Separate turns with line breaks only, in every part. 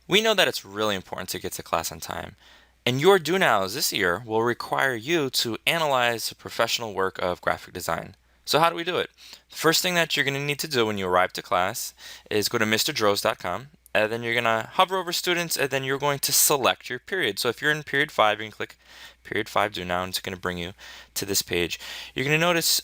We know that it's really important to get to class on time, and your Do Nows this year will require you to analyze the professional work of graphic design. So how do we do it? The first thing that you're going to need to do when you arrive to class is go to mrdroz.com, and then you're going to hover over students, and then you're going to select your period. So if you're in period 5, you can click period 5 Do Now, and it's going to bring you to this page. You're going to notice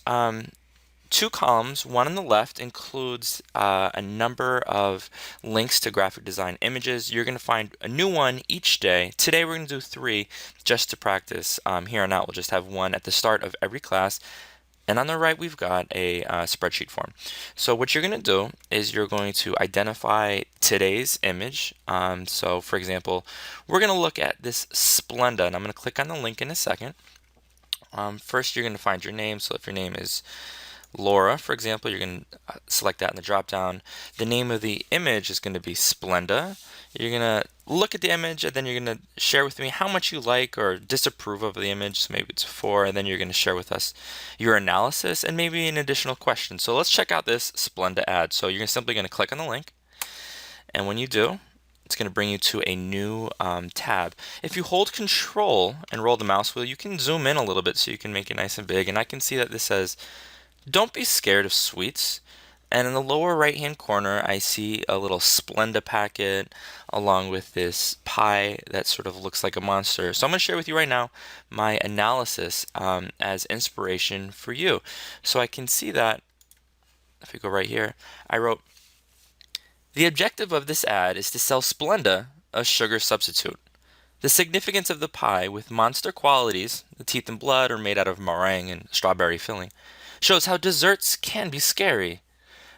two columns. One on the left includes a number of links to graphic design images. You're going to find a new one each day. Today we're going to do 3 just to practice. Here on out, we'll just have one at the start of every class. And on the right, we've got a spreadsheet form. So what you're going to do is you're going to identify today's image. So for example, we're going to look at this Splenda, and I'm going to click on the link in a second. First, you're going to find your name. So if your name is Laura, for example, you're going to select that in the drop down. The name of the image is going to be Splenda. You're going to look at the image, and then you're going to share with me how much you like or disapprove of the image. So maybe it's 4, and then you're going to share with us your analysis and maybe an additional question. So let's check out this Splenda ad. So you're simply going to click on the link, and when you do, it's going to bring you to a new tab. If you hold Control and roll the mouse wheel, you can zoom in a little bit so you can make it nice and big. And I can see that this says, "Don't be scared of sweets." And in the lower right hand corner, I see a little Splenda packet along with this pie that sort of looks like a monster. So I'm going to share with you right now my analysis as inspiration for you. So I can see that if we go right here, I wrote, "The objective of this ad is to sell Splenda, a sugar substitute. The significance of the pie, with monster qualities, the teeth and blood are made out of meringue and strawberry filling, shows how desserts can be scary.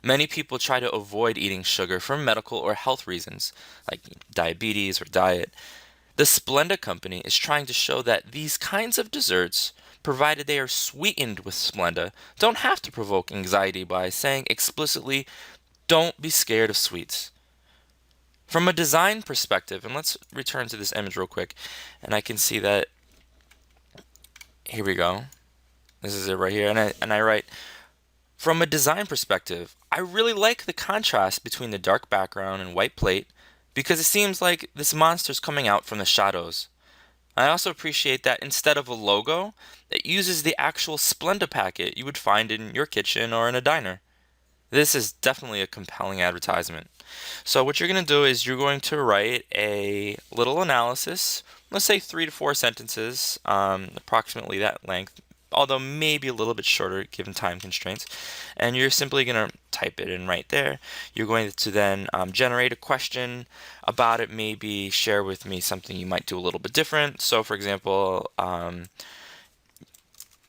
Many people try to avoid eating sugar for medical or health reasons, like diabetes or diet. The Splenda company is trying to show that these kinds of desserts, provided they are sweetened with Splenda, don't have to provoke anxiety by saying explicitly, 'Don't be scared of sweets.' From a design perspective," and let's return to this image real quick, and I can see that, here we go. This is it right here, and I write, "From a design perspective, I really like the contrast between the dark background and white plate because it seems like this monster's coming out from the shadows. I also appreciate that instead of a logo, it uses the actual Splenda packet you would find in your kitchen or in a diner. This is definitely a compelling advertisement." So what you're going to do is you're going to write a little analysis, let's say 3 to 4 sentences, approximately that length, although maybe a little bit shorter given time constraints. And you're simply going to type it in right there. You're going to then generate a question about it, maybe share with me something you might do a little bit different. So for example,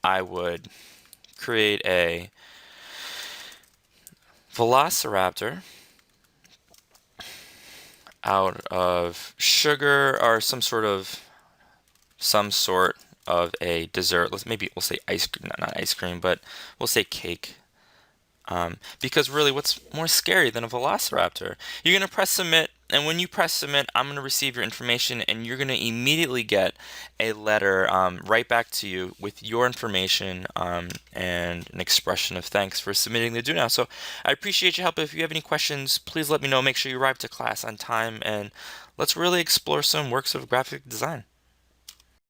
I would create a velociraptor out of sugar or some sort of a dessert. Maybe we'll say ice cream, not ice cream, but we'll say cake. Because really, what's more scary than a velociraptor? You're going to press submit, and when you press submit, I'm going to receive your information, and you're going to immediately get a letter right back to you with your information and an expression of thanks for submitting the Do Now. So I appreciate your help. If you have any questions, please let me know. Make sure you arrive to class on time, and let's really explore some works of graphic design.